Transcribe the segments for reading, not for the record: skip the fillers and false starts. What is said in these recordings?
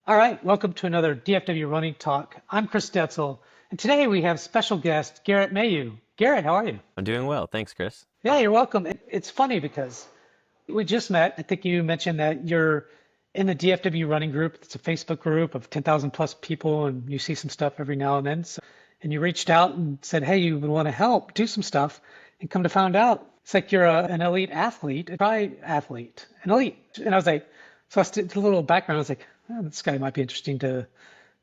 All right, welcome to another DFW Running Talk. I'm Chris Detzel, and today we have special guest Garrett Mayeaux. Garrett, how are you? I'm doing well. Thanks, Chris. Yeah, you're welcome. It's funny because we just met. I think you mentioned that you're in the DFW running group. It's a Facebook group of 10,000 plus people, and you see some stuff every now and then. And you reached out and said, hey, you would want to help do some stuff. And come to find out, it's like you're an elite athlete, a triathlete, an elite. And I was like, so I did a little background. I was like, oh, this guy might be interesting to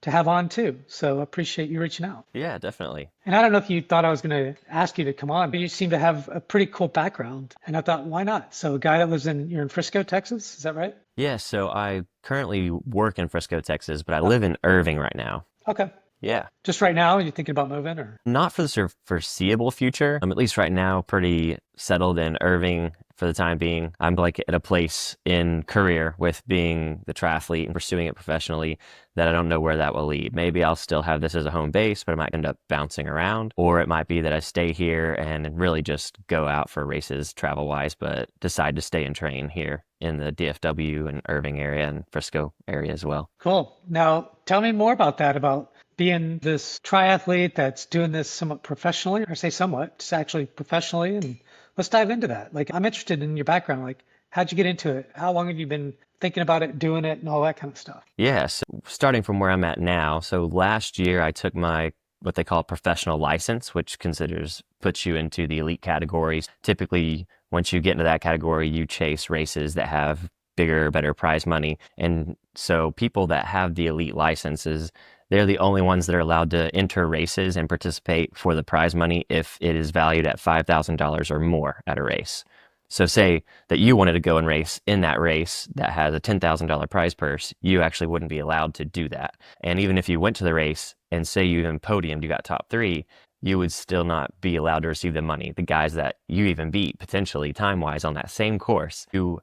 have on too. So I appreciate you reaching out. Yeah, definitely. And I don't know if you thought I was going to ask you to come on, but you seem to have a pretty cool background. And I thought, why not? So a guy that lives you're in Frisco, Texas, is that right? Yeah, so I currently work in Frisco, Texas, but I Oh, live in Irving right now. okay. Yeah. Just right now, you're thinking about moving or? Not for the foreseeable future. I'm at least right now pretty settled in Irving for the time being. I'm like at a place in career with being the triathlete and pursuing it professionally that I don't know where that will lead. Maybe I'll still have this as a home base, but I might end up bouncing around. Or it might be that I stay here and really just go out for races travel wise, but decide to stay and train here in the DFW and Irving area and Frisco area as well. Cool. Now, tell me more about that, about being this triathlete that's doing this somewhat professionally, or say somewhat, just actually professionally. And let's dive into that. Like, I'm interested in your background. Like, how'd you get into it? How long have you been thinking about it, doing it, and all that kind of stuff? Yeah, so starting from where I'm at now. So last year I took my what they call professional license, which considers puts you into the elite categories. Typically, once you get into that category, you chase races that have bigger, better prize money. And so people that have the elite licenses, they're the only ones that are allowed to enter races and participate for the prize money if it is valued at $5,000 or more at a race. So say that you wanted to go and race in that race that has a $10,000 prize purse, you actually wouldn't be allowed to do that. And even if you went to the race and say you even podiumed, you got top three, you would still not be allowed to receive the money. The guys that you even beat potentially time-wise on that same course, you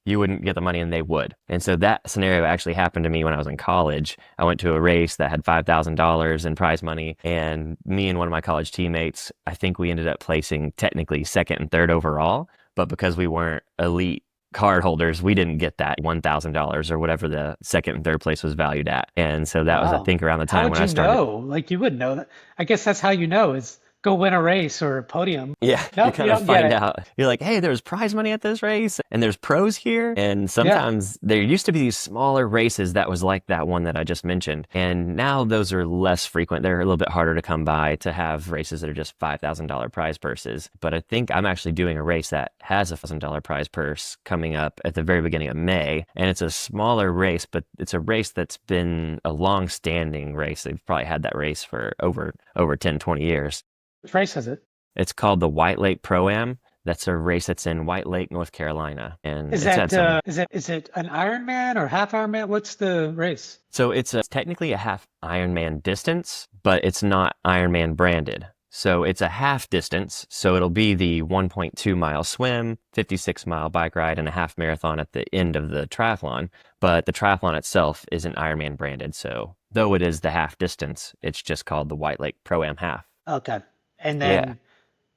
wouldn't get the money and they would. And so that scenario actually happened to me when I was in college. I went to a race that had $5,000 in prize money, and me and one of my college teammates, I think we ended up placing technically second and third overall. But because we weren't elite card holders, we didn't get that $1,000 or whatever the second and third place was valued at. And so that was, I Wow. think, around the How time would when I you started. know? Like, you would know that. I guess that's how you know is go win a race or a podium. Yeah, you Nope, you kind of don't get find it. out. You're like, hey, there's prize money at this race, and there's pros here. And Yeah. sometimes there used to be these smaller races that was like that one that I just mentioned. And now those are less frequent. They're a little bit harder to come by to have races that are just $5,000 prize purses. But I think I'm actually doing a race that has a $1,000 prize purse coming up at the very beginning of May. And it's a smaller race, but it's a race that's been a long-standing race. They've probably had that race for over 10, 20 years. Which race is it? It's called the White Lake Pro-Am. That's a race that's in White Lake, North Carolina, and Is it's that had some. is it an Ironman or half Ironman? What's the race? So it's technically a half Ironman distance, but it's not Ironman branded. So it's a half distance. So it'll be the 1.2 mile swim, 56-mile bike ride, and a half marathon at the end of the triathlon. But the triathlon itself isn't Ironman branded. So though it is the half distance, it's just called the White Lake Pro-Am half. Okay. And Yeah. then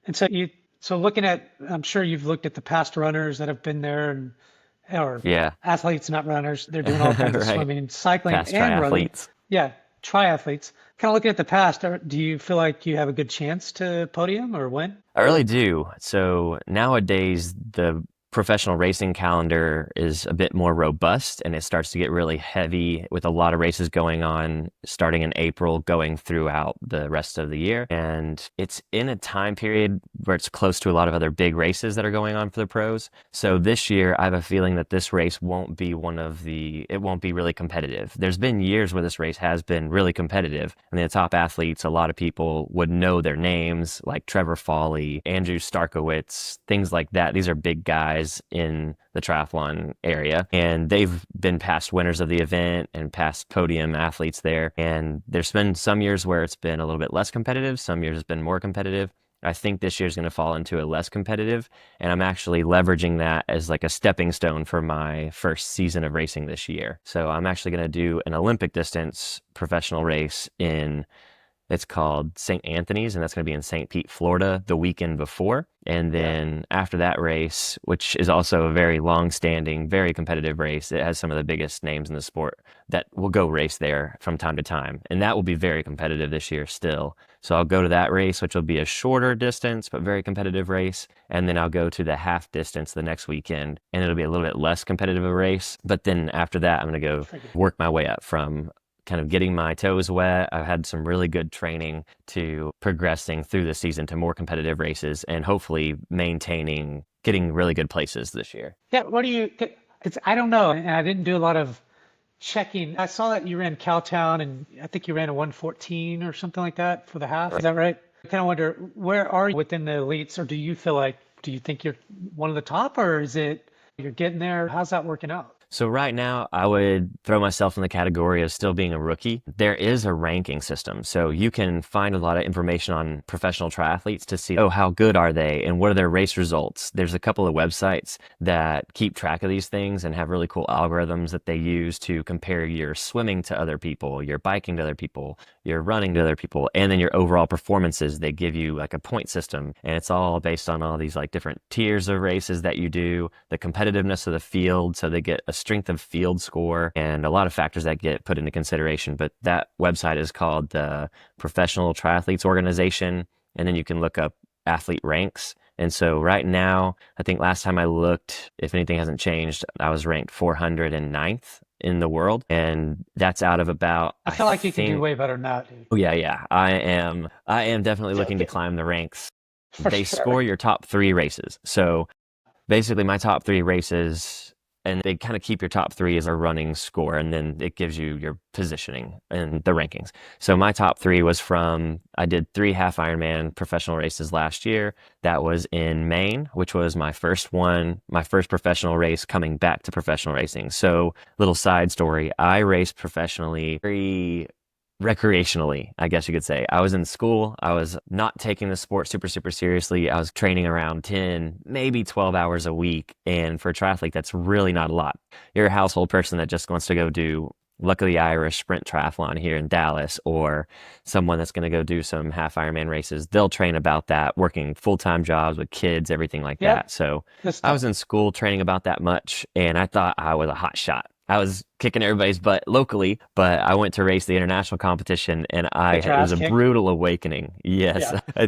and so you so looking at I'm sure you've looked at the past runners that have been there and or Yeah. athletes, not runners. They're doing all kinds of Right. swimming, cycling, Past and running. triathletes. Yeah, triathletes. Kind of looking at the past, do you feel like you have a good chance to podium or win? I really do. So nowadays, the professional racing calendar is a bit more robust and it starts to get really heavy with a lot of races going on starting in April, going throughout the rest of the year. And it's in a time period where it's close to a lot of other big races that are going on for the pros. So this year, I have a feeling that this race won't be it won't be really competitive. There's been years where this race has been really competitive. And the top athletes, a lot of people would know their names, like Trevor Foley, Andrew Starkowitz, things like that. These are big guys in the triathlon area, and they've been past winners of the event and past podium athletes there. And there's been some years where it's been a little bit less competitive, some years it's been more competitive. I think this year's going to fall into a less competitive, and I'm actually leveraging that as like a stepping stone for my first season of racing this year. So I'm actually going to do an Olympic distance professional race in It's called St. Anthony's, and that's going to be in St. Pete, Florida, the weekend before. And Yeah. then after that race, which is also a very long-standing, very competitive race, it has some of the biggest names in the sport that will go race there from time to time. And that will be very competitive this year still. So I'll go to that race, which will be a shorter distance, but very competitive race. And then I'll go to the half distance the next weekend, and it'll be a little bit less competitive a race. But then after that, I'm going to go work my way up from kind of getting my toes wet. I've had some really good training to progressing through the season to more competitive races and hopefully maintaining getting really good places this year. Yeah, what do you, it's, I don't know, and I didn't do a lot of checking. I saw that you ran Cowtown, and I think you ran a 114 or something like that for the half. Is that right? I kind of wonder, where are you within the elites, or do you feel like, do you think you're one of the top, or is it you're getting there? How's that working out? So right now, I would throw myself in the category of still being a rookie. There is a ranking system, so you can find a lot of information on professional triathletes to see, oh, how good are they and what are their race results. There's a couple of websites that keep track of these things and have really cool algorithms that they use to compare your swimming to other people, your biking to other people, your running to other people, and then your overall performances. They give you like a point system, and it's all based on all these like different tiers of races that you do, the competitiveness of the field. So they get a strength of field score and a lot of factors that get put into consideration. But that website is called the Professional Triathletes Organization. And then you can look up athlete ranks. And so right now, I think last time I looked, if anything hasn't changed, I was ranked 409th in the world. And that's out of about, I feel like you can do way better than that, dude. oh yeah, yeah. I am definitely looking to climb the ranks. For They sure. score your top 3 races. So basically my top 3 races, and they kind of keep your top 3 as a running score, and then it gives you your positioning and the rankings. So my top 3 was from, I did 3 half Ironman professional races last year. That was in Maine, which was my first one, my first professional race coming back to professional racing. So little side story, I raced professionally very recreationally, I guess you could say. I was in school. I was not taking the sport super, super seriously. I was training around 10, maybe 12 hours a week. And for a triathlete, that's really not a lot. You're a household person that just wants to go do Luck of the Irish sprint triathlon here in Dallas, or someone that's going to go do some half Ironman races. They'll train about that, working full-time jobs with kids, everything like Yep. that. So Good I stuff. was in school training about that much, and I thought I was a hot shot. I was kicking everybody's butt locally, but I went to race the international competition, and Get your it was ass a kicked. brutal awakening. Yes, Yeah. I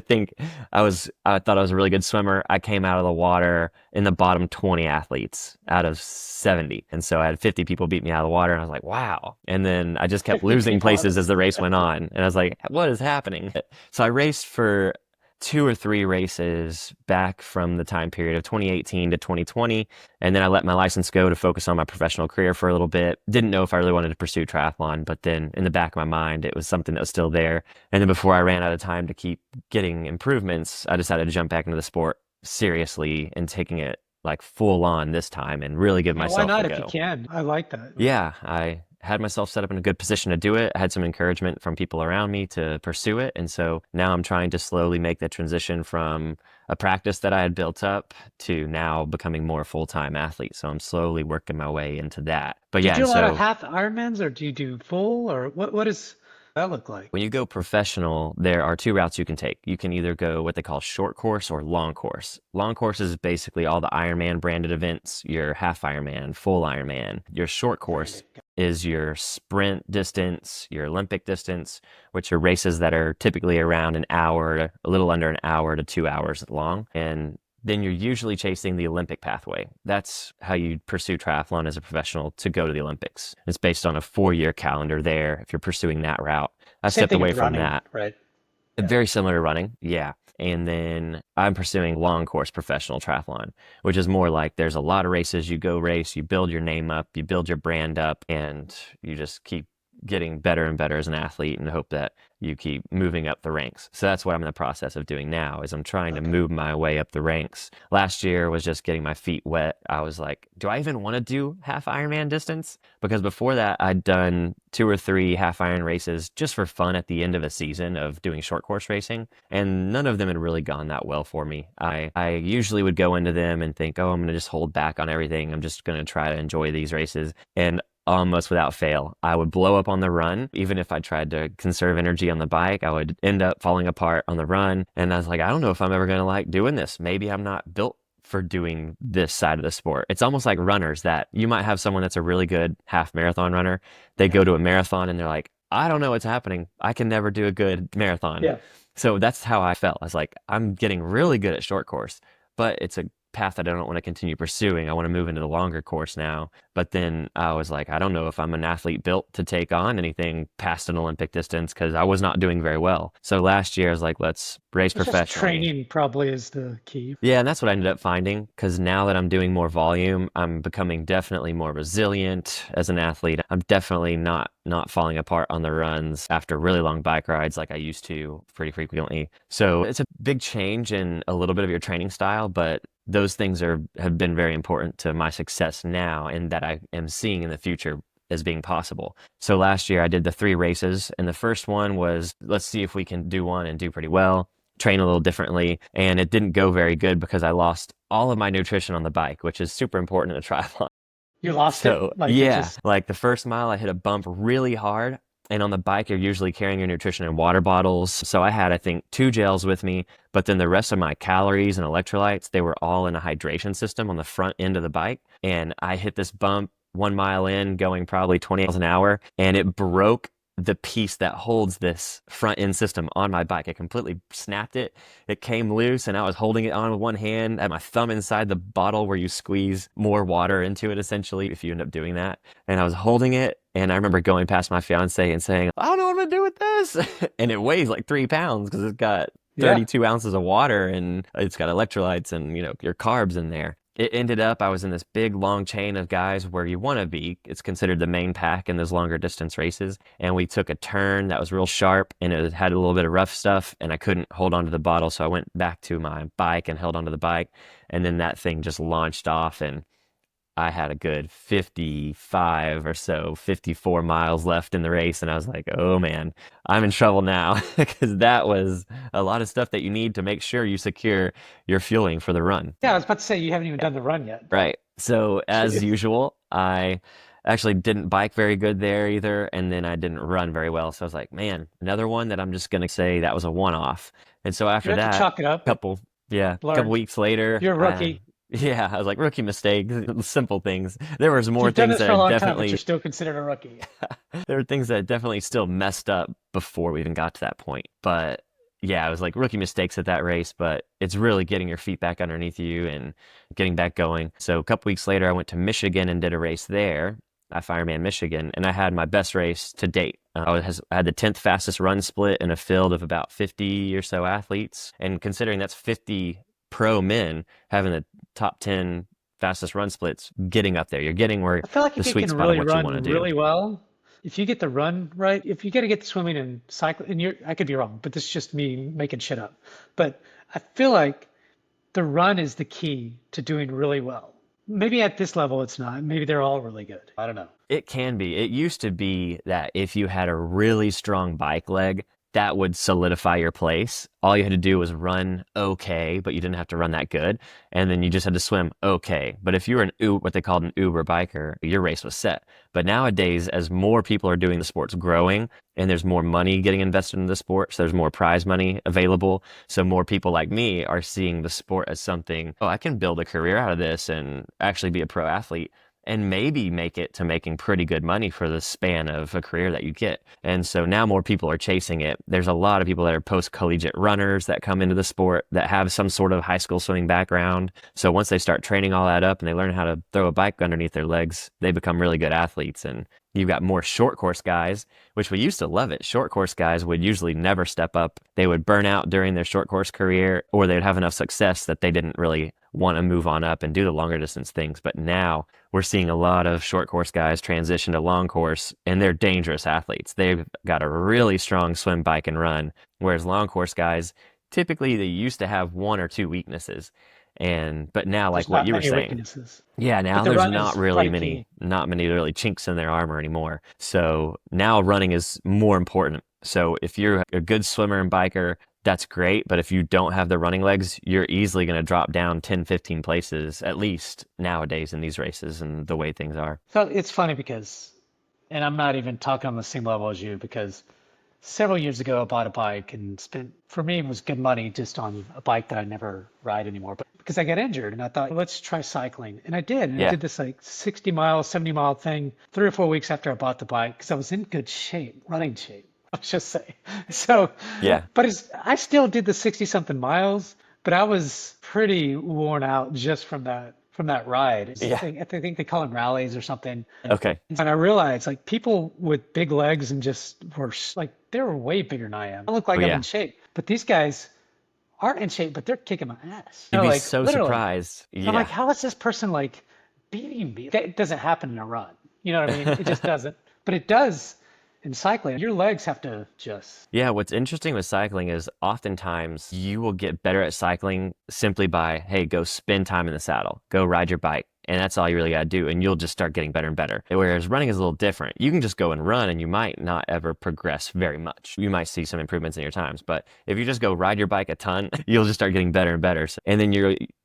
thought I was a really good swimmer. I came out of the water in the bottom 20 athletes out of 70. And so I had 50 people beat me out of the water, and I was like, wow. And then I just kept 50 losing people. places as the race went on. And I was like, what is happening? So I raced for 2 or 3 races back from the time period of 2018 to 2020. And then I let my license go to focus on my professional career for a little bit. Didn't know if I really wanted to pursue triathlon, but then in the back of my mind, it was something that was still there. And then before I ran out of time to keep getting improvements, I decided to jump back into the sport seriously and taking it like full on this time and really give Yeah, why myself a not if you go. can? I like that. Yeah, I had myself set up in a good position to do it. I had some encouragement from people around me to pursue it. And so now I'm trying to slowly make the transition from a practice that I had built up to now becoming more full-time athlete. So I'm slowly working my way into that. But Do you yeah, do and a lot of so half Ironmans, or do you do full, or what does that look like? when you go professional, there are 2 routes you can take. You can either go what they call short course or long course. Long course is basically all the Ironman branded events, your half Ironman, full Ironman. Your short course Branded. is your sprint distance, your Olympic distance, which are races that are typically around an hour, a little under an hour to 2 hours long. And then you're usually chasing the Olympic pathway. That's how you pursue triathlon as a professional to go to the Olympics. It's based on a 4-year calendar there if you're pursuing that route. I Same stepped thing away as from running, that. right? Yeah. Very similar to running, yeah. And then I'm pursuing long course professional triathlon, which is more like there's a lot of races. You go race, you build your name up, you build your brand up, and you just keep getting better and better as an athlete and hope that you keep moving up the ranks. So that's what I'm in the process of doing now is I'm trying to Okay. move my way up the ranks. Last year was just getting my feet wet. I was like, do I even want to do half Ironman distance? Because before that, I'd done 2 or 3 half Iron races just for fun at the end of a season of doing short course racing, and none of them had really gone that well for me. I usually would go into them and think, oh, I'm going to just hold back on everything. I'm just going to try to enjoy these races. And almost without fail. I would blow up on the run. Even if I tried to conserve energy on the bike, I would end up falling apart on the run. And I was like, I don't know if I'm ever going to like doing this. Maybe I'm not built for doing this side of the sport. It's almost like runners that you might have someone that's a really good half marathon runner. They Yeah. go to a marathon and they're like, I don't know what's happening. I can never do a good marathon. Yeah. So that's how I felt. I was like, I'm getting really good at short course, but it's a path that I don't want to continue pursuing. I want to move into the longer course now. But then I was like, I don't know if I'm an athlete built to take on anything past an Olympic distance because I was not doing very well. So last year I was like, let's race It's just professionally. training probably is the key. Yeah, and that's what I ended up finding because now that I'm doing more volume, I'm becoming definitely more resilient as an athlete. I'm definitely not falling apart on the runs after really long bike rides like I used to pretty frequently. So it's a big change in a little bit of your training style, but those things have been very important to my success now and that I am seeing in the future as being possible. So last year I did the 3 races, and the first one was let's see if we can do one and do pretty well, train a little differently, and it didn't go very good because I lost all of my nutrition on the bike, which is super important in a triathlon. You lost it? So Like it yeah, just, like the first mile I hit a bump really hard. And on the bike, you're usually carrying your nutrition in water bottles. So I had, I think, 2 gels with me, but then the rest of my calories and electrolytes, they were all in a hydration system on the front end of the bike. And I hit this bump 1 mile in, going probably 20 miles an hour, and it broke the piece that holds this front end system on my bike. It completely snapped it. It came loose and I was holding it on with one hand. I had my thumb inside the bottle where you squeeze more water into it, essentially, if you end up doing that. And I was holding it. And I remember going past my fiance and saying, I don't know what I'm going to do with this. And it weighs like 3 pounds because it's got yeah. 32 ounces of water and it's got electrolytes and, your carbs in there. It ended up, I was in this big long chain of guys where you want to be. It's considered the main pack in those longer distance races. And we took a turn that was real sharp and it had a little bit of rough stuff and I couldn't hold onto the bottle. So I went back to my bike and held onto the bike. And then that thing just launched off and I had a good 55 or so, 54 miles left in the race. And I was like, oh man, I'm in trouble now because that was a lot of stuff that you need to make sure you secure your fueling for the run. Yeah, I was about to say you haven't even done the run yet. Right. So as usual, I actually didn't bike very good there either. And then I didn't run very well. So I was like, man, another one that I'm just going to say that was a one-off. And so You after have to that, chalk it up. a couple Learned. weeks later, You're a rookie. yeah, I was like rookie mistake, simple things. There was more You've done things this that for a I long time, but you're definitely, still considered a rookie. there were things that I definitely still messed up before we even got to that point. But yeah, it was like rookie mistakes at that race, but it's really getting your feet back underneath you and getting back going. So a couple weeks later, I went to Michigan and did a race there at Fireman, Michigan, and I had my best race to date. I had the 10th fastest run split in a field of about 50 or so athletes. And considering that's 50 pro men having the top 10 fastest run splits, getting up there, you're getting where I feel like the if you sweet can spot of really what you want to run do. really well, if you get the run right, if you got to get the swimming and cycling, and I could be wrong, but this is just me making shit up. But I feel like the run is the key to doing really well. Maybe at this level it's not. Maybe they're all really good. I don't know. It can be. It used to be that if you had a really strong bike leg, that would solidify your place. All you had to do was run okay, but you didn't have to run that good. And then you just had to swim okay. But if you were what they called an Uber biker, your race was set. But nowadays, as more people are doing the sport's growing and there's more money getting invested in the sport, so there's more prize money available. So more people like me are seeing the sport as something, oh, I can build a career out of this and actually be a pro athlete and maybe make it to making pretty good money for the span of a career that you get. And so now more people are chasing it. There's a lot of people that are post-collegiate runners that come into the sport that have some sort of high school swimming background. So once they start training all that up and they learn how to throw a bike underneath their legs, they become really good athletes. And you've got more short course guys, which we used to love it. Short course guys would usually never step up. They would burn out during their short course career, or they'd have enough success that they didn't really want to move on up and do the longer distance things. But now we're seeing a lot of short course guys transition to long course, and they're dangerous athletes. They've got a really strong swim, bike, and run, whereas long course guys, typically they used to have 1 or 2 weaknesses. But now, like There's what not you were many saying, weaknesses, yeah, but now the there's run not is really probably many, key. not many really chinks in their armor anymore. So now running is more important. So if you're a good swimmer and biker, that's great. But if you don't have the running legs, you're easily going to drop down 10, 15 places, at least nowadays in these races and the way things are. So it's funny because And I'm not even talking on the same level as you because several years ago I bought a bike and spent, for me, it was good money just on a bike that I never ride anymore. But because I got injured and I thought, let's try cycling. And I did. And I Yeah. did this like 60-mile, 70-mile thing 3 or 4 weeks after I bought the bike because I was in good shape, running shape, let's just say. So, Yeah. but I still did the 60 something miles, but I was pretty worn out just from that ride. Yeah. I think they call them rallies or something. Okay. And I realized like people with big legs and just were like they were way bigger than I am. I look Oh, like I'm in yeah. shape, but these guys aren't in shape, but they're kicking my ass. You'd be Like so literally. surprised. And I'm like, Yeah. how is this person like beating me? That doesn't happen in a run. You know what I mean? It just doesn't. But it does in cycling. Your legs have to just. Yeah, what's interesting with cycling is oftentimes you will get better at cycling simply by, hey, go spend time in the saddle, go ride your bike. And that's all you really got to do. And you'll just start getting better and better. Whereas running is a little different. You can just go and run and you might not ever progress very much. You might see some improvements in your times. But if you just go ride your bike a ton, you'll just start getting better and better. And then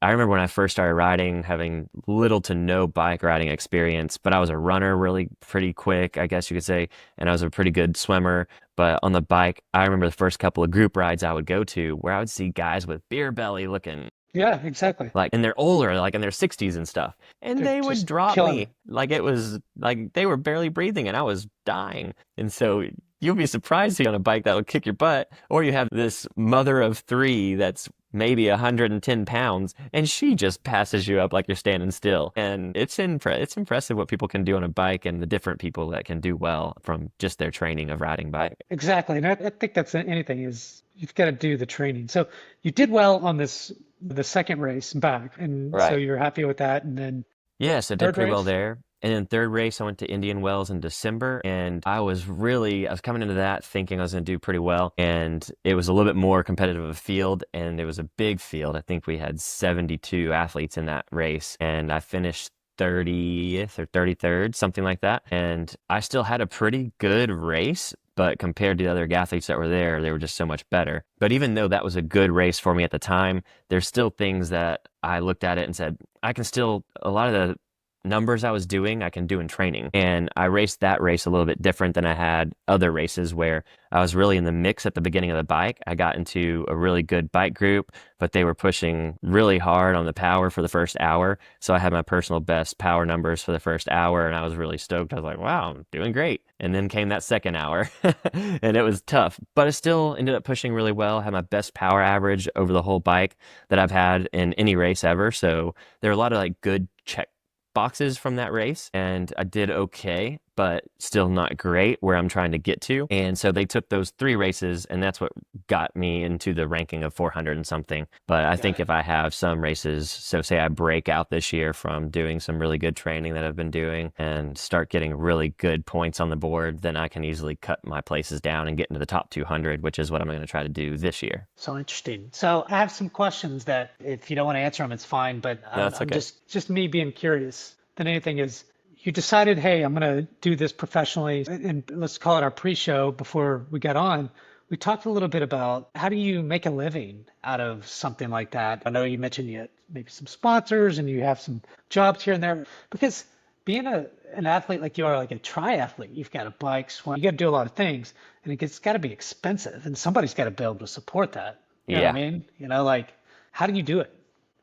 I remember when I first started riding, having little to no bike riding experience, but I was a runner really pretty quick, I guess you could say. And I was a pretty good swimmer. But on the bike, I remember the first couple of group rides I would go to where I would see guys with beer belly looking Yeah, exactly. like, and they're older, like in their 60s and stuff. And They're they would just drop killing me it. like it was like they were barely breathing and I was dying. And so you'll be surprised to be on a bike that will kick your butt. Or you have this mother of three that's maybe 110 pounds and she just passes you up like you're standing still. And it's impressive what people can do on a bike and the different people that can do well from just their training of riding bike. Exactly. And I think that's anything is you've got to do the training. So you did well on the second race back, and so Right. you're happy with that. And then Yes, I did third pretty well race, there. And then third race, I went to Indian Wells in December, and I was coming into that thinking I was going to do pretty well. And it was a little bit more competitive of a field, and it was a big field. I think we had 72 athletes in that race, and I finished 30th or 33rd, something like that. And I still had a pretty good race, but compared to the other athletes that were there, they were just so much better. But even though that was a good race for me at the time, there's still things that I looked at it and said, a lot of the numbers I was doing, I can do in training. And I raced that race a little bit different than I had other races where I was really in the mix at the beginning of the bike. I got into a really good bike group, but they were pushing really hard on the power for the first hour. So I had my personal best power numbers for the first hour and I was really stoked. I was like, wow, I'm doing great. And then came that second hour and it was tough, but I still ended up pushing really well. Had my best power average over the whole bike that I've had in any race ever. So there are a lot of like good check boxes from that race and I did okay, but still not great where I'm trying to get to. And so they took those three races and that's what got me into the ranking of 400 and something. But I got think it. if I have some races, so say I break out this year from doing some really good training that I've been doing and start getting really good points on the board, then I can easily cut my places down and get into the top 200, which is what I'm going to try to do this year. So interesting. So I have some questions that if you don't want to answer them, it's fine. But No, I'm, that's I'm okay. just me being curious than anything is you decided, hey, I'm going to do this professionally. And let's call it our pre-show before we got on. We talked a little bit about how do you make a living out of something like that? I know you mentioned you had maybe some sponsors and you have some jobs here and there because being an athlete like you are, like a triathlete, you've got a bike, swim, you got to do a lot of things, and it's got to be expensive, and somebody's got to be able to support that. You know what I Yeah. mean? Like how do you do it?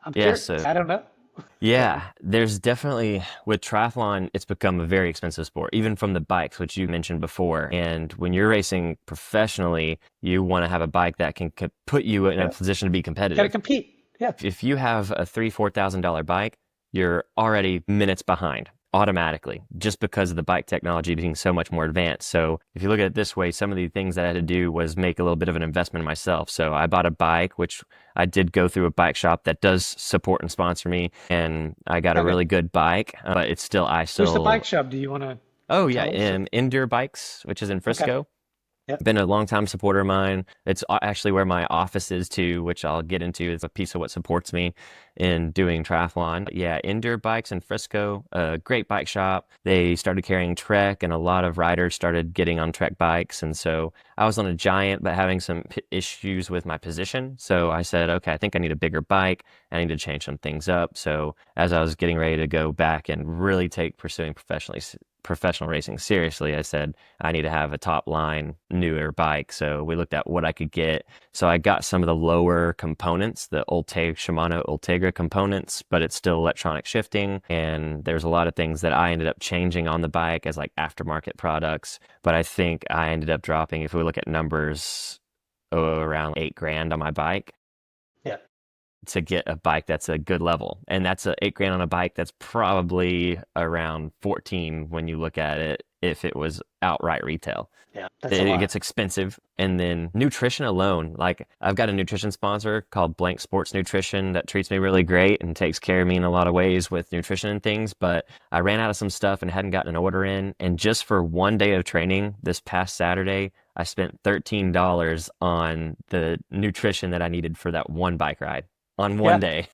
I'm Yeah. curious. So I don't know. Yeah. yeah, there's definitely with triathlon, it's become a very expensive sport, even from the bikes, which you mentioned before. And when you're racing professionally, you want to have a bike that can put you in a Yeah. position to be Got to competitive. compete. Yeah. If you have a $3,000, $4,000 bike, you're already minutes behind automatically just because of the bike technology being so much more advanced. So if you look at it this way, some of the things that I had to do was make a little bit of an investment in myself. So I bought a bike, which I did go through a bike shop that does support and sponsor me, and I got a Okay. really good bike, but I Where's the bike still, shop? Do you want to oh yeah, tell us? Or? Endure Bikes, which is in Okay. Frisco. Yep. Been a long time supporter of mine. It's actually where my office is too, which I'll get into. It's a piece of what supports me in doing triathlon. But yeah, Endure Bikes in Frisco, a great bike shop. They started carrying Trek, and a lot of riders started getting on Trek bikes. And so I was on a Giant, but having some issues with my position. So I said, okay, I think I need a bigger bike. I need to change some things up. So as I was getting ready to go back and really take pursuing professional racing seriously, I said, I need to have a top line, newer bike. So we looked at what I could get. So I got some of the lower components, the Shimano Ultegra components, but it's still electronic shifting. And there's a lot of things that I ended up changing on the bike as like aftermarket products. But I think I ended up dropping, if we look at numbers, around 8 grand on my bike Yeah. to get a bike that's a good level. And that's a 8 grand on a bike that's probably around 14 when you look at it if it was outright retail. Yeah. That's a It lot. gets expensive. And then nutrition alone, like I've got a nutrition sponsor called Blank Sports Nutrition that treats me really great and takes care of me in a lot of ways with nutrition and things. But I ran out of some stuff and hadn't gotten an order in. And just for one day of training this past Saturday, I spent $13 on the nutrition that I needed for that one bike ride on one Yeah. day.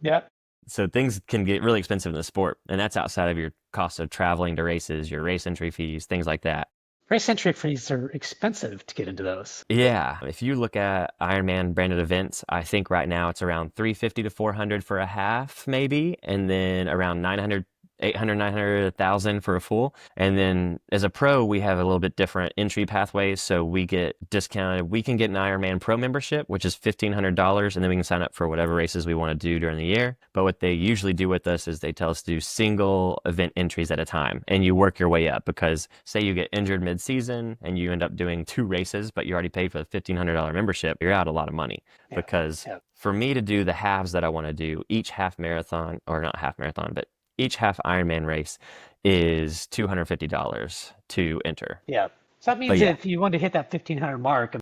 Yeah. So things can get really expensive in the sport. And that's outside of your cost of traveling to races, your race entry fees, things like that. Race entry fees are expensive to get into those. Yeah, if you look at Ironman branded events, I think right now it's around 350 to 400 for a half, maybe, and then around 900, 800, 900, 1,000 for a full. And then as a pro, we have a little bit different entry pathways. So we get discounted. We can get an Ironman Pro membership, which is $1,500, and then we can sign up for whatever races we want to do during the year. But what they usually do with us is they tell us to do single event entries at a time, and you work your way up because say you get injured mid-season and you end up doing 2 races, but you already paid for the $1,500 membership, you're out a lot of money. Yeah. Because Yeah. for me to do the halves that I want to do, each half marathon, or not half marathon, but each half Ironman race is $250 to enter. Yeah. So that But means yeah, if you want to hit that 1,500 mark,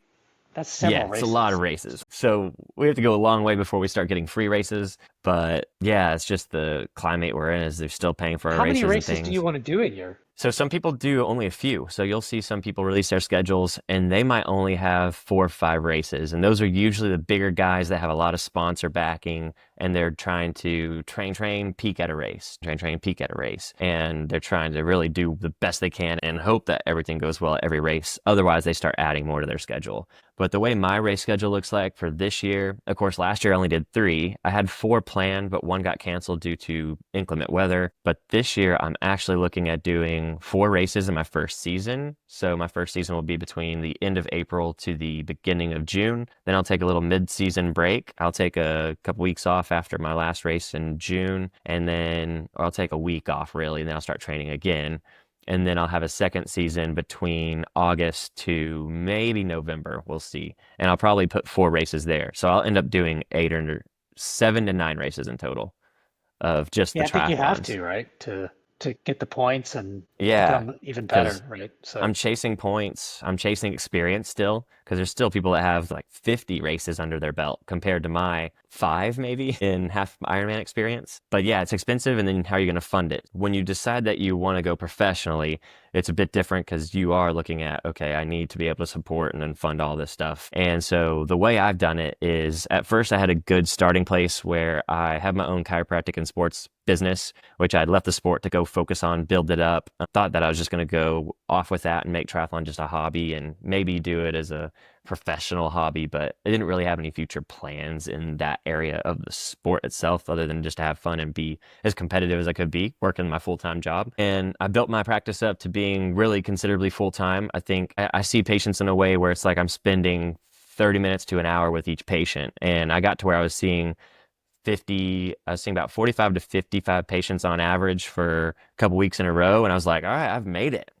that's yeah, several it's a lot of races. races. So we have to go a long way before we start getting free races. But yeah, it's just the climate we're in is they're still paying for our How many races and races do you things. want to do a year? So some people do only a few. So you'll see some people release their schedules and they might only have 4 or 5 races. And those are usually the bigger guys that have a lot of sponsor backing and they're trying to train, peak at a race, train, peak at a race. And they're trying to really do the best they can and hope that everything goes well at every race. Otherwise, they start adding more to their schedule. But the way my race schedule looks like for this year, of course, last year I only did 3. I had 4 planned, but 1 got canceled due to inclement weather. But this year I'm actually looking at doing 4 races in my first season. So my first season will be between the end of April to the beginning of June. Then I'll take a little mid-season break. I'll take a couple weeks off after my last race in June, and then I'll take a week off really, and then I'll start training again. And then I'll have a second season between August to maybe November. We'll see. And I'll probably put 4 races there. So I'll end up doing 7 to 9 races in total of just the Yeah, I think you have triathlons. to, right? To get the points and Yeah, become even better, because right? I'm So chasing points. I'm chasing experience still because there's still people that have like 50 races under their belt compared to my 5 maybe in half Ironman experience. But yeah, it's expensive. And then how are you going to fund it? When you decide that you want to go professionally, it's a bit different because you are looking at, okay, I need to be able to support and then fund all this stuff. And so the way I've done it is at first I had a good starting place where I have my own chiropractic and sports business, which I'd left the sport to go focus on, build it up. I thought that I was just going to go off with that and make triathlon just a hobby and maybe do it as a professional hobby, but I didn't really have any future plans in that area of the sport itself other than just to have fun and be as competitive as I could be working my full-time job. And I built my practice up to being really considerably full-time. I think I see patients in a way where it's like I'm spending 30 minutes to an hour with each patient. And I got to where I was seeing about 45 to 55 patients on average for a couple weeks in a row. And I was like, all right, I've made it.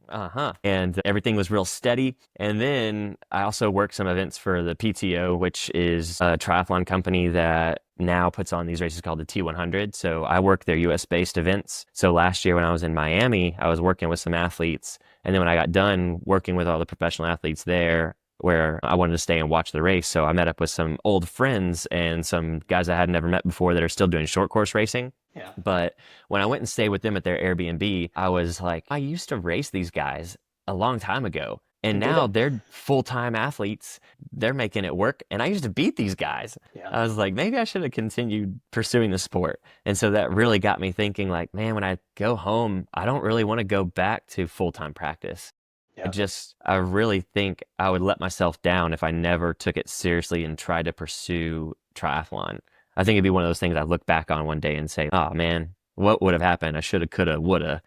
And everything was real steady. And then I also worked some events for the PTO, which is a triathlon company that now puts on these races called the T100. So I work their US based events. So last year when I was in Miami, I was working with some athletes. And then when I got done working with all the professional athletes there, where I wanted to stay and watch the race. So I met up with some old friends and some guys I had never met before that are still doing short course racing. yeah, But when I went and stayed with them at their Airbnb, I was like, I used to race these guys a long time ago. And and did now it. they're full-time athletes. They're making it work. And I used to beat these guys. Yeah, I was like, maybe I should have continued pursuing the sport. And so that really got me thinking like, man, when I go home, I don't really want to go back to full-time practice. yeah, I really think I would let myself down if I never took it seriously and tried to pursue triathlon. I think it'd be one of those things I look back on one day and say, oh man, what would have happened? I shoulda, coulda, woulda.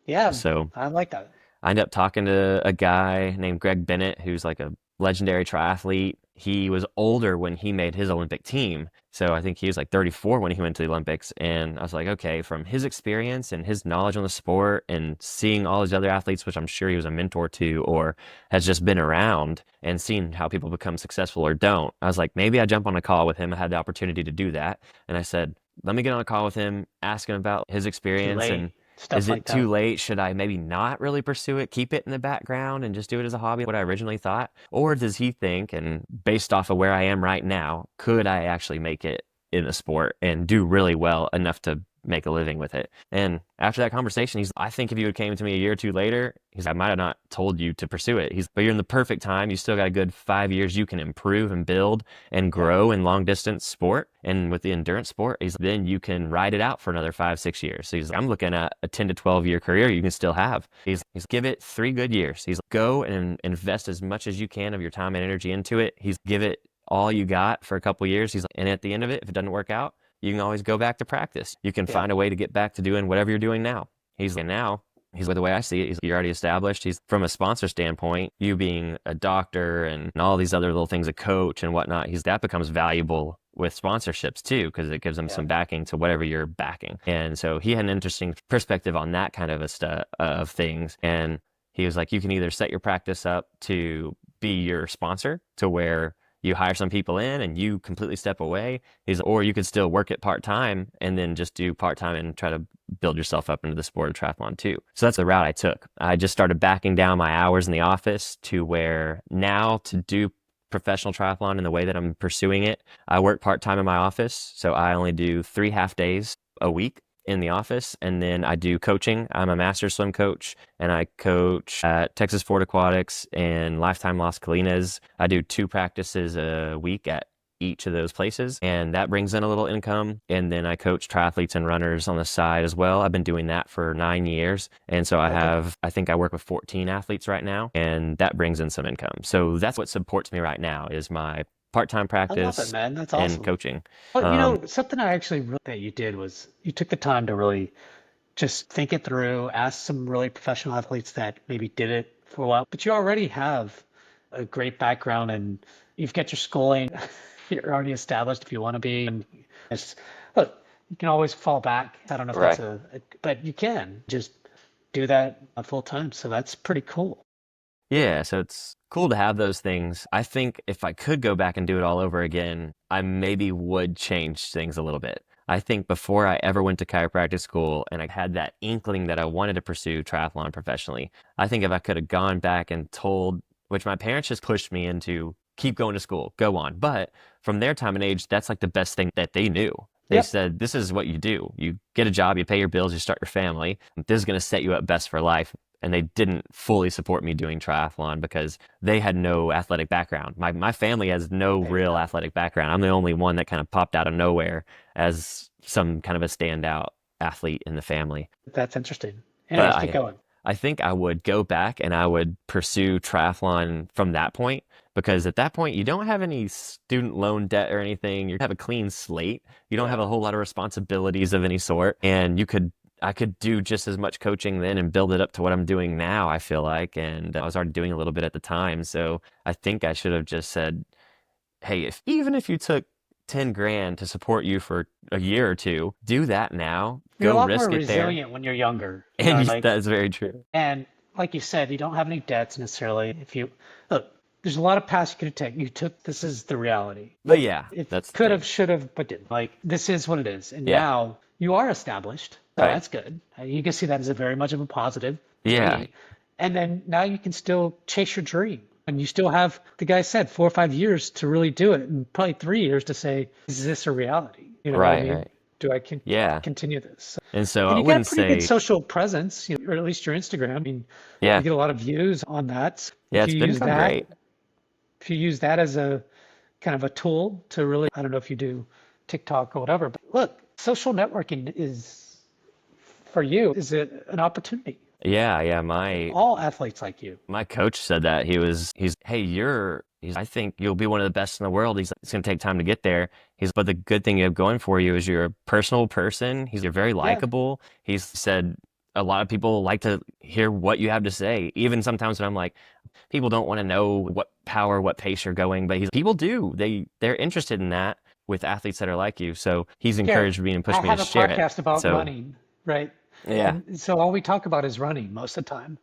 Yeah, So I like that. I ended up talking to a guy named Greg Bennett, who's like a legendary triathlete. He was older when he made his Olympic team. So I think he was like 34 when he went to the Olympics. And I was like, okay, from his experience and his knowledge on the sport and seeing all these other athletes, which I'm sure he was a mentor to or has just been around and seen how people become successful or don't, I was like, maybe I jump on a call with him. I had the opportunity to do that. And I said, let me get on a call with him, ask him about his Too experience and late. is Stuff it like too that. late? Should I maybe not really pursue it, keep it in the background and just do it as a hobby, what I originally thought? Or does he think, and based off of where I am right now, could I actually make it in the sport and do really well enough to make a living with it? And after that conversation, I think if you had came to me a year or two later, I might have not told you to pursue it. But you're in the perfect time. You still got a good 5 years you can improve and build and Yeah. grow in long distance sport. And with the endurance sport, then you can ride it out for another 5, 6 years. So I'm looking at a 10 to 12 year career you can still have. Give it 3 good years. Go and invest as much as you can of your time and energy into it. Give it all you got for a couple years. And at the end of it, if it doesn't work out, you can always go back to practice. You can Yeah. find a way to get back to doing whatever you're doing now. And now he's the way I see it. You're already established. He's from a sponsor standpoint, you being a doctor and all these other little things, a coach and whatnot. That becomes valuable with sponsorships too, because it gives them Yeah. some backing to whatever you're backing. And so he had an interesting perspective on that kind of of things. And he was like, you can either set your practice up to be your sponsor to where you hire some people in and you completely step away. Or you could still work it part time and then just do part time and try to build yourself up into the sport of triathlon too. So that's the route I took. I just started backing down my hours in the office to where now to do professional triathlon in the way that I'm pursuing it, I work part time in my office. So I only do 3 half days a week in the office. And then I do coaching. I'm a master swim coach and I coach at Texas Fort Aquatics and Lifetime Las Colinas. I do 2 practices a week at each of those places, and that brings in a little income. And then I coach triathletes and runners on the side as well. I've been doing that for 9 years. And so Okay. I think I work with 14 athletes right now, and that brings in some income. So that's what supports me right now is my part-time I love it, practice man. That's and awesome. coaching. Well, Um, something I actually really that you did was you took the time to really just think it through, ask some really professional athletes that maybe did it for a while, but you already have a great background and you've got your schooling. You're already established if you want to be. And it's, look, you can always fall back. I don't know if that's Right. but you can just do that full time. So that's pretty cool. Yeah, so it's cool to have those things. I think if I could go back and do it all over again, I maybe would change things a little bit. I think before I ever went to chiropractic school and I had that inkling that I wanted to pursue triathlon professionally, I think if I could have gone back and told, which my parents just pushed me into, keep going to school, go on. But from their time and age, that's like the best thing that they knew. They Yep. said, this is what you do. You get a job, you pay your bills, you start your family. This is going to set you up best for life. And they didn't fully support me doing triathlon because they had no athletic background. My family has no There you real go. athletic background. I'm the only one that kind of popped out of nowhere as some kind of a standout athlete in the family. That's interesting. But Anyways, keep going. I think I would go back and I would pursue triathlon from that point because at that point you don't have any student loan debt or anything. You have a clean slate. You don't have Yeah. a whole lot of responsibilities of any sort, and I could do just as much coaching then and build it up to what I'm doing now, I feel like. And I was already doing a little bit at the time. So I think I should have just said, hey, even if you took 10 grand to support you for a year or two, do that now. You're a Go lot more risk it there. resilient when you're younger, And like, that is very true. and like you said, you don't have any debts necessarily. If you look, there's a lot of paths you could have taken. You took, this is the reality. But yeah, It that's the could have, thing. should have, but didn't. Like, this is what it is. And Yeah. now you are established. So Right. that's good. You can see that as a very much of a positive to Yeah. me. And then now you can still chase your dream. And you still have, the guy said, 4 or 5 years to really do it, and probably 3 years to say, is this a reality? You know what I Right. mean? Right. Do I Yeah. continue this? And so And I you got a wouldn't pretty good say, social presence, or at least your Instagram. I mean, you yeah. get a lot of views on that. Yeah, it's been going great. If you use that as a kind of a tool to really, I don't know if you do TikTok or whatever, but look, social networking is for you is it an opportunity. Yeah. Yeah. All athletes like you. My coach said that hey, I think you'll be one of the best in the world. It's going to take time to get there. But the good thing you have going for you is you're a personal person. You're very Yeah, likable. He said, a lot of people like to hear what you have to say. Even sometimes when I'm like, people don't want to know what power, what pace you're going, but people do. They're interested in that with athletes that are like you. So he's Garrett, encouraged me and I pushed me to have a share it. podcast about So running, right? yeah. And so all we talk about is running most of the time.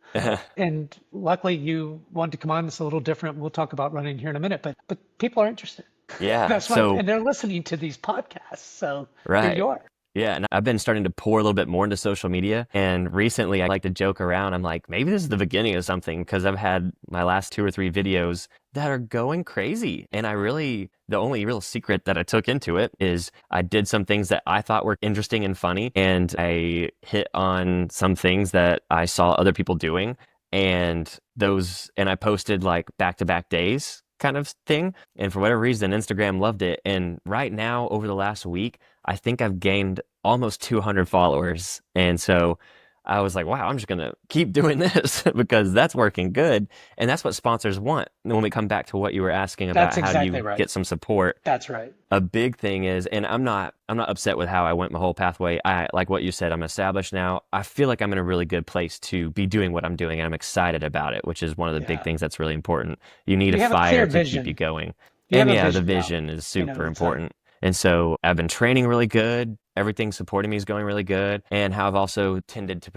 And luckily you wanted to come on. It's a little different. We'll talk about running here in a minute, but people are interested. Yeah. That's why, So and they're listening to these podcasts. So here right. you are. Yeah, and I've been starting to pour a little bit more into social media. And recently, I like to joke around. I'm like, maybe this is the beginning of something because I've had my last 2 or 3 videos that are going crazy. And the only real secret that I took into it is I did some things that I thought were interesting and funny. And I hit on some things that I saw other people doing. And I posted like back-to-back days kind of thing. And for whatever reason, Instagram loved it. And right now, over the last week, I think I've gained almost 200 followers. And so I was like, wow, I'm just going to keep doing this because that's working good. And that's what sponsors want. And when we come back to what you were asking about That's how do exactly you right. get some support, That's right. a big thing is, and I'm not upset with how I went my whole pathway. I like what you said, I'm established now. I feel like I'm in a really good place to be doing what I'm doing and I'm excited about it, which is one of the big Yeah. things that's really important. You need a You have a clear fire to keep you vision. going. You have And a yeah, the vision now. vision is You know, super it's a, important. And so I've been training really good. Everything supporting me is going really good. And how I've also tended to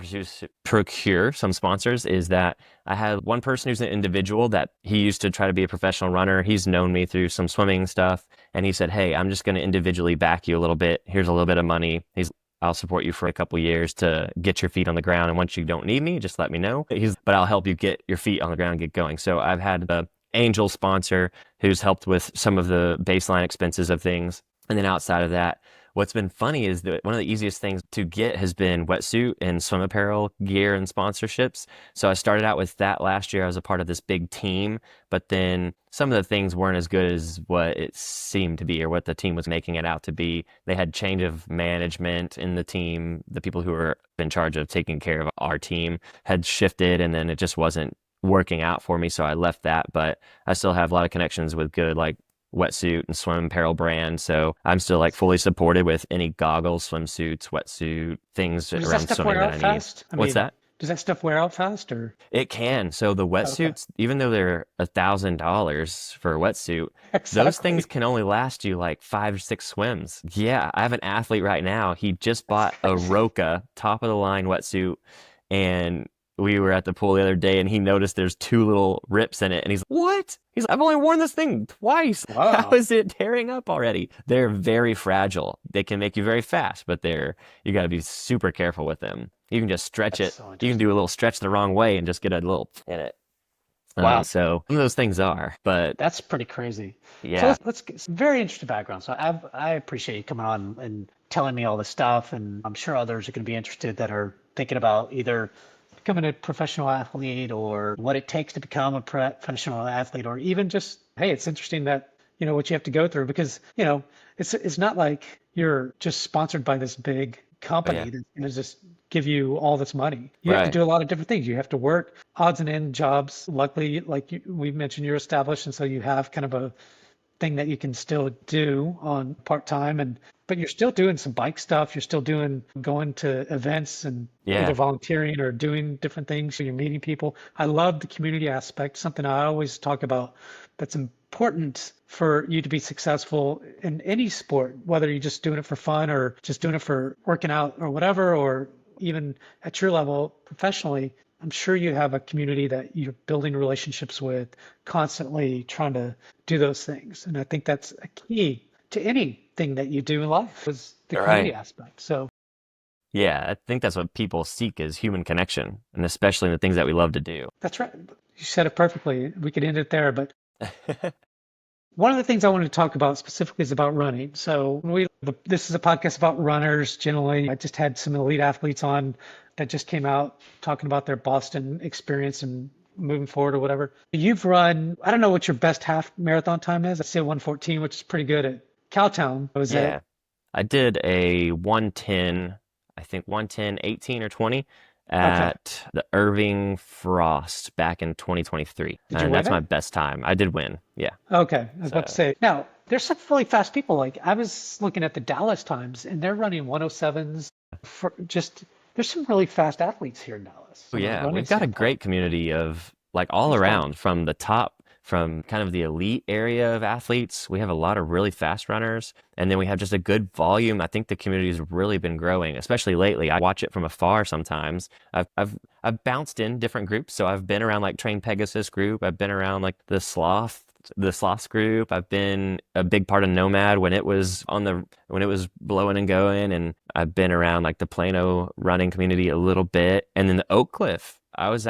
procure some sponsors is that I had one person who's an individual that he used to try to be a professional runner. He's known me through some swimming stuff. And he said, hey, I'm just going to individually back you a little bit. Here's a little bit of money. I'll support you for a couple years to get your feet on the ground. And once you don't need me, just let me know. But I'll help you get your feet on the ground and get going. So I've had the angel sponsor who's helped with some of the baseline expenses of things. And then outside of that, what's been funny is that one of the easiest things to get has been wetsuit and swim apparel gear and sponsorships. So I started out with that last year. I was a part of this big team, but then some of the things weren't as good as what it seemed to be or what the team was making it out to be. They had change of management in the team. The people who were in charge of taking care of our team had shifted, and then it just wasn't working out for me. So I left that, but I still have a lot of connections with good, like, wetsuit and swim apparel brand. So I'm still like fully supported with any goggles, swimsuits, wetsuit, things does that around stuff swimming wear that out I need. fast? I What's mean, that? does that stuff wear out fast or? It can. So the Okay. wetsuits, even though they're $1,000 for a wetsuit, those things Exactly. can only last you like 5 or 6 swims. Yeah, I have an athlete right now. He just That's bought a crazy. Roka top of the line wetsuit, and we were at the pool the other day and he noticed there's 2 little rips in it and he's like, what? He's like, I've only worn this thing twice. How Wow. is it tearing up already? They're very fragile. They can make you very fast, but you got to be super careful with them. You can just stretch That's it. so You can interesting. do a little stretch the wrong way and just get a little in it. Wow. So some of those things are, but That's pretty crazy. So yeah, let's get some very interesting background. So I appreciate you coming on and telling me all this stuff, and I'm sure others are going to be interested that are thinking about either becoming a professional athlete or what it takes to become a professional athlete, or even just, hey, it's interesting that what you have to go through because it's not like you're just sponsored by this big yeah, company that's going to just give you all this money. You have to right. do a lot of different things. You have to work odds and end jobs. Luckily, like we mentioned, you're established, and so you have kind of a thing that you can still do on part time, and but you're still doing some bike stuff. You're still doing going to events and either Yeah, volunteering or doing different things. So you're meeting people. I love the community aspect, something I always talk about that's important for you to be successful in any sport, whether you're just doing it for fun or just doing it for working out or whatever, or even at your level professionally. I'm sure you have a community that you're building relationships with, constantly trying to do those things. And I think that's a key to anything that you do in life is the community right. aspect. So Yeah, I think that's what people seek is human connection, and especially in the things that we love to do. that's right. You said it perfectly. We could end it there, but one of the things I wanted to talk about specifically is about running. So this is a podcast about runners generally. I just had some elite athletes on that just came out talking about their Boston experience and moving forward or whatever. You've run, I don't know what your best half marathon time is. I say 1:14, which is pretty good at Cowtown. Was that Yeah. I did a 110, I think 110, 18 or 20 okay? at the Irving Frost back in 2023. Did you And win that's my it? best time. I did win. Yeah. Okay, I was about to So, say. Now, there's some really fast people. Like I was looking at the Dallas times, and they're running 107s for just There's some really fast athletes here in Dallas Oh from a yeah, running we've got a standpoint. great community of like all That's fun. around from the top, from kind of the elite area of athletes. We have a lot of really fast runners, and then we have just a good volume. I think the community's really been growing, especially lately. I watch it from afar sometimes. I've bounced in different groups, so I've been around like Train Pegasus group. I've been around like the Sloths group. I've been a big part of Nomad when it was when it was blowing and going, and I've been around like the Plano running community a little bit, and then the Oak Cliff. I was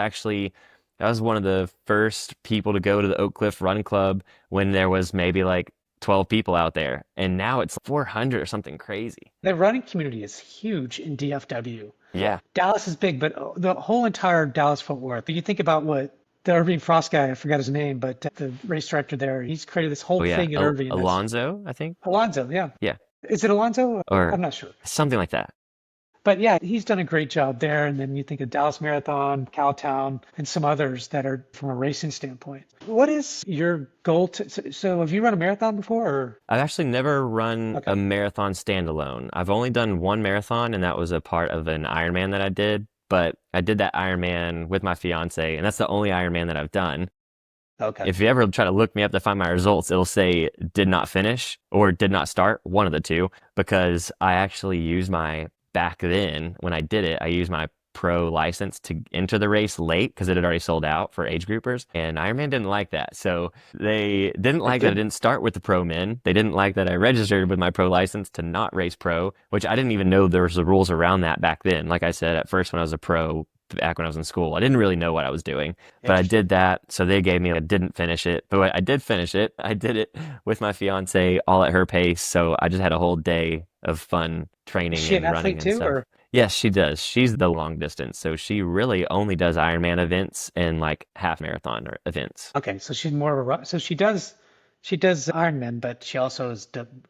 one of the first people to go to the Oak Cliff Run Club when there was maybe like 12 people out there, and now it's 400 or something crazy. The running community is huge in DFW. Yeah. Dallas is big, but the whole entire Dallas Fort Worth. You think about what the Irving Frost guy, I forgot his name, but the race director there, he's created this whole Oh yeah. thing in Irving that's Alonzo, I think. Alonzo. Yeah. Yeah. Is it Alonzo? Or I'm not sure. something like that. But yeah, he's done a great job there. And then you think of Dallas Marathon, Cowtown, and some others that are from a racing standpoint. What is your goal so have you run a marathon before or? I've actually never run Okay. a marathon standalone. I've only done one marathon, and that was a part of an Ironman that I did. But I did that Ironman with my fiance, and that's the only Ironman that I've done. Okay. If you ever try to look me up to find my results, it'll say did not finish or did not start, one of the two, because I actually used my, back then when I did it, I used my pro license to enter the race late because it had already sold out for age groupers. And Ironman didn't like that. So they didn't It like that I did. didn't start with the pro men. They didn't like that I registered with my pro license to not race pro, which I didn't even know there was the rules around that back then. Like I said, at first when I was a pro, back when I was in school, I didn't really know what I was doing, but I Interesting. did that. So they gave me, I didn't finish it, but I did finish it. I did it with my fiance all at her pace. So I just had a whole day of fun Is training she an and running athlete and too, stuff. or Yes, she does. She's the long distance. So she really only does Ironman events and like half marathon events. okay? So she's more of a run. So she does Ironman, but she also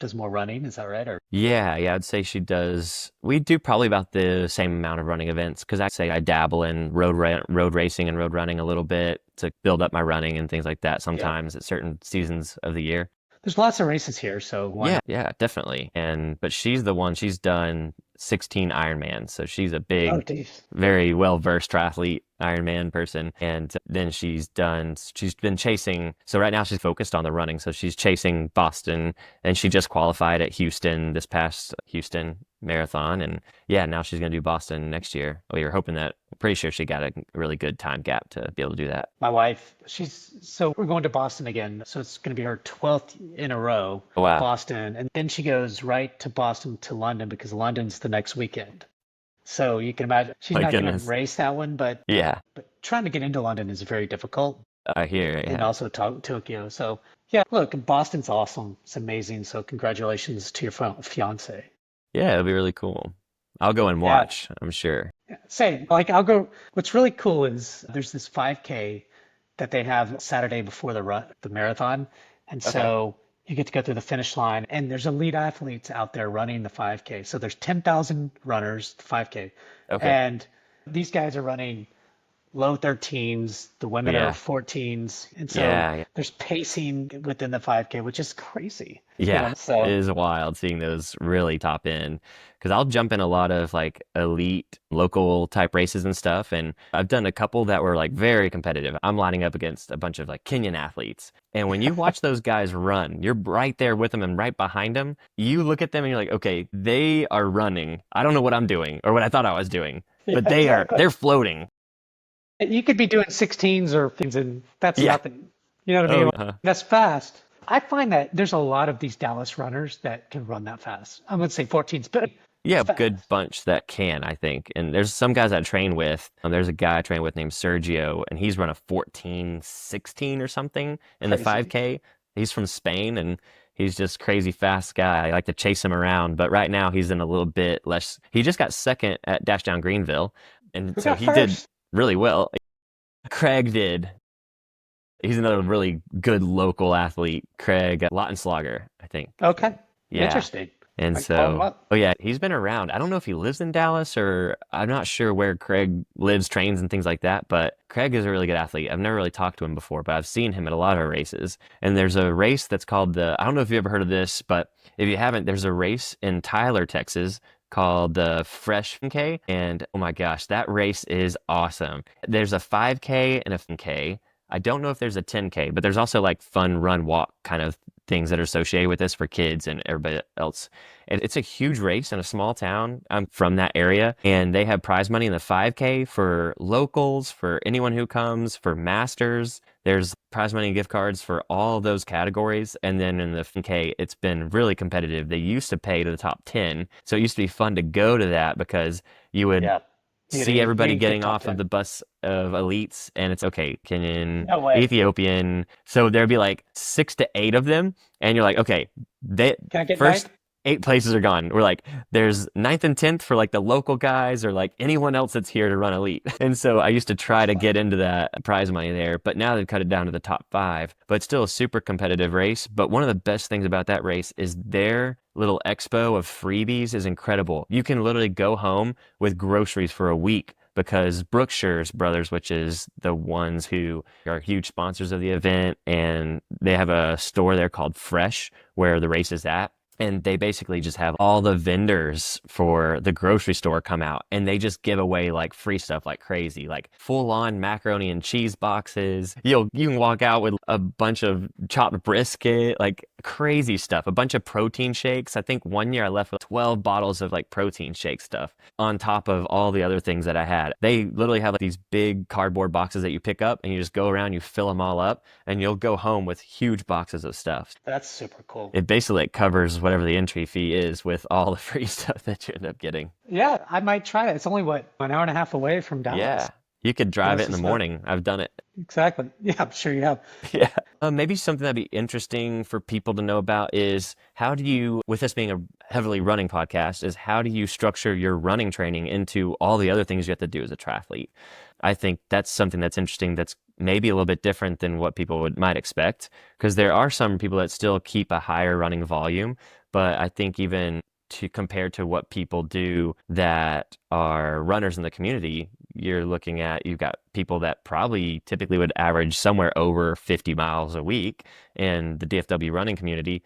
does more running. Is that right? Or Yeah, I'd say she does. We do probably about the same amount of running events because I'd say I dabble in road racing and road running a little bit to build up my running and things like that yeah, sometimes at certain seasons of the year. there's lots of races here, so why Yeah, not? yeah, definitely. But she's the one, she's done 16 Ironmans. So she's a Oh, big, geez. very well-versed triathlete, Ironman person. And then she's been chasing. So right now she's focused on the running. So she's chasing Boston, and she just qualified at Houston this past Houston marathon. And yeah, now she's going to do Boston next year. We were hoping that, pretty sure she got a really good time gap to be able to do that. My wife, so we're going to Boston again. So it's going to be her 12th in a row, Oh, wow. Boston. And then she goes right to Boston to London because London's the next weekend. So you can imagine she's My not going to goodness. race that one, but Yeah, trying to get into London is very difficult I hear. and Yeah. also Tokyo. So yeah, look, Boston's awesome. It's amazing. So congratulations to your fiance. Yeah, it'll be really cool. I'll go and Yeah. watch, I'm sure. Say, like, I'll go. What's really cool is there's this 5K that they have Saturday before the marathon, and Okay. so you get to go through the finish line, and there's elite athletes out there running the 5K. So there's 10,000 runners, 5K, Okay. and these guys are running low 13s. The women are Yeah. 14s, and so Yeah. there's pacing within the 5K, which is crazy. Yeah. It So is wild seeing those really top end. Because I'll jump in a lot of like elite local type races and stuff. And I've done a couple that were like very competitive. I'm lining up against a bunch of like Kenyan athletes. And when you watch those guys run, you're right there with them and right behind them. You look at them and you're like, okay, they are running. I don't know what I'm doing or what I thought I was doing, yeah, but exactly. they're floating. You could be doing 16s or things, and that's Yeah. nothing. You know what I Oh, mean? That's fast. I find that there's a lot of these Dallas runners that can run that fast. I'm going to say 14s, but yeah, it's good fast. bunch that can, I think. And there's some guys I train with. There's a guy I train with named Sergio, and he's run a 14:16 or something in the Crazy. 5K. He's from Spain, and he's just crazy fast guy. I like to chase him around, but right now he's in a little bit less. He just got second at Dash Down Greenville, and Who so got he did first? really well. Craig did. He's another really good local athlete, Craig Lautenslager, I think. Okay. Yeah. Interesting. And I can call him so, up. oh yeah, he's been around. I don't know if he lives in Dallas or I'm not sure where Craig lives, trains, and things like that, but Craig is a really good athlete. I've never really talked to him before, but I've seen him at a lot of races. And there's a race that's called I don't know if you ever heard of this, but if you haven't, there's a race in Tyler, Texas called the Fresh K. And oh my gosh, that race is awesome. There's a 5K and a 10K. I don't know if there's a 10K, but there's also like fun run walk kind of things that are associated with this for kids and everybody else. And it's a huge race in a small town. I'm from that area, and they have prize money in the 5K for locals, for anyone who comes, for masters. There's prize money and gift cards for all of those categories. And then in the 10K, it's been really competitive. They used to pay to the top 10. So it used to be fun to go to that because you would Yeah. see everybody You get getting top off of 10. the bus of elites, and it's okay, Kenyan, No way. Ethiopian. So there'd be like 6 to 8 of them, and you're like, okay, they Can I get first ninth? 8 places are gone. We're like, there's ninth and 10th for like the local guys or like anyone else that's here to run elite. And so I used to try That's to get funny. into that prize money there, but now they've cut it down to the top 5. But it's still a super competitive race. But one of the best things about that race is their little expo of freebies is incredible. You can literally go home with groceries for a week because Brookshire's Brothers, which is the ones who are huge sponsors of the event, and they have a store there called Fresh where the race is at. And they basically just have all the vendors for the grocery store come out, and they just give away like free stuff like crazy, like full on macaroni and cheese boxes. You can walk out with a bunch of chopped brisket, like crazy stuff, a bunch of protein shakes. I think one year I left with 12 bottles of like protein shake stuff on top of all the other things that I had. They literally have like these big cardboard boxes that you pick up and you just go around, you fill them all up, and you'll go home with huge boxes of stuff. That's super cool. It basically like covers whatever the entry fee is with all the free stuff that you end up getting. Yeah, I might try it. It's only what, an hour and a half away from Yeah. Dallas. You could drive it Dallas in the is not morning. I've done it. exactly. Yeah, I'm sure you have. Yeah. Maybe something that'd be interesting for people to know about is how do you, with this being a heavily running podcast, is how do you structure your running training into all the other things you have to do as a triathlete? I think that's something that's interesting that's maybe a little bit different than what people might expect, because there are some people that still keep a higher running volume, but I think even to compare to what people do that are runners in the community, you're looking at, you've got people that probably typically would average somewhere over 50 miles a week in the DFW running community,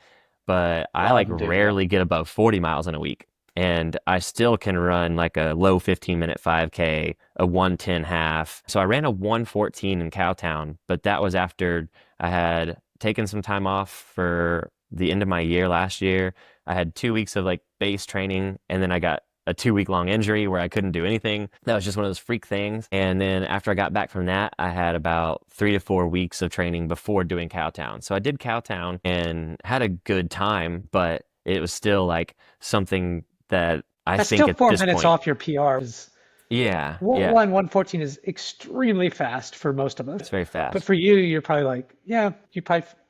but A I lot of like them do, yeah. rarely get above 40 miles in a week. And I still can run like a low 15-minute 5K, a 110 half. So I ran a 114 in Cowtown, but that was after I had taken some time off for the end of my year last year. I had 2 weeks of like base training, and then I got a 2 week long injury where I couldn't do anything. That was just one of those freak things. And then after I got back from that, I had about 3 to 4 weeks of training before doing Cowtown. So I did Cowtown and had a good time, but it was still like something that I That's think still at four this minutes point, off your PR. yeah, yeah, 114 is extremely fast for most of it's us. very But fast. for you, you're probably like, yeah,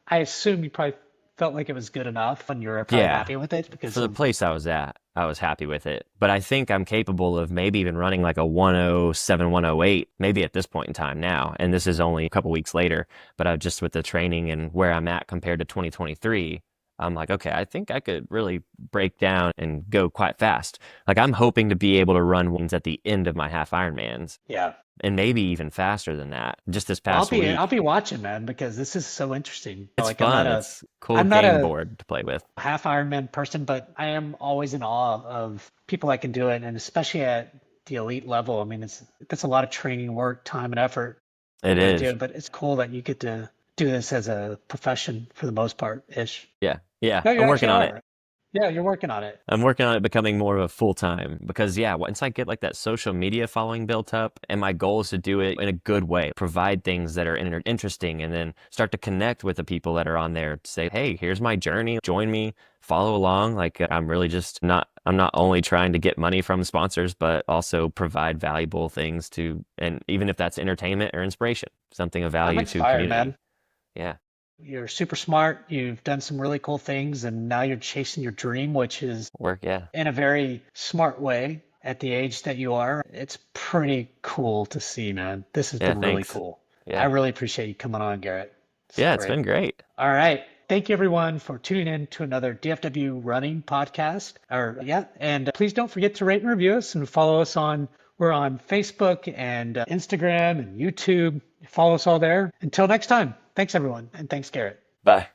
I assume you probably felt like it was good enough and you're probably Yeah. happy with it For because the of, place I was at, I was happy with it. But I think I'm capable of maybe even running like a 107, 108, maybe at this point in time now. And this is only a couple weeks later, but I just with the training and where I'm at compared to 2023, I'm like, okay, I think I could really break down and go quite fast. Like I'm hoping to be able to run ones at the end of my half Ironmans yeah. and maybe even faster than that. Just this Well, past I'll week, be watching, man, because this is so interesting. it's Like fun. It's a cool I'm not game a board to play with. half Ironman person, but I am always in awe of people that can do it, and especially at the elite level. I mean, that's a lot of training, work, time, and effort It put into is. it. But it's cool that you get to do this as a profession for the most part, ish. Yeah. Yeah. No, you I'm working actually on it. are. Yeah, you're working on it. I'm working on it becoming more of a full time because, yeah, once I get like that social media following built up, and my goal is to do it in a good way, provide things that are interesting, and then start to connect with the people that are on there to say, hey, here's my journey, join me, follow along. Like, I'm really just not, I'm not only trying to get money from sponsors, but also provide valuable things to, and even if that's entertainment or inspiration, something of I'm value to inspired, man. community. Yeah. You're super smart. You've done some really cool things, and now you're chasing your dream, which is Work. Yeah. in a very smart way at the age that you are. It's pretty cool to see, man. This has Yeah. been really Thanks. cool. I Yeah. really appreciate you coming on, Garrett. This is Yeah. It's great. been great. All right. Thank you, everyone, for tuning in to another DFW running podcast. Or, yeah. And please don't forget to rate and review us and follow us on, we're on Facebook and Instagram and YouTube. Follow us all there. Until next time, thanks, everyone. And thanks, Garrett. Bye.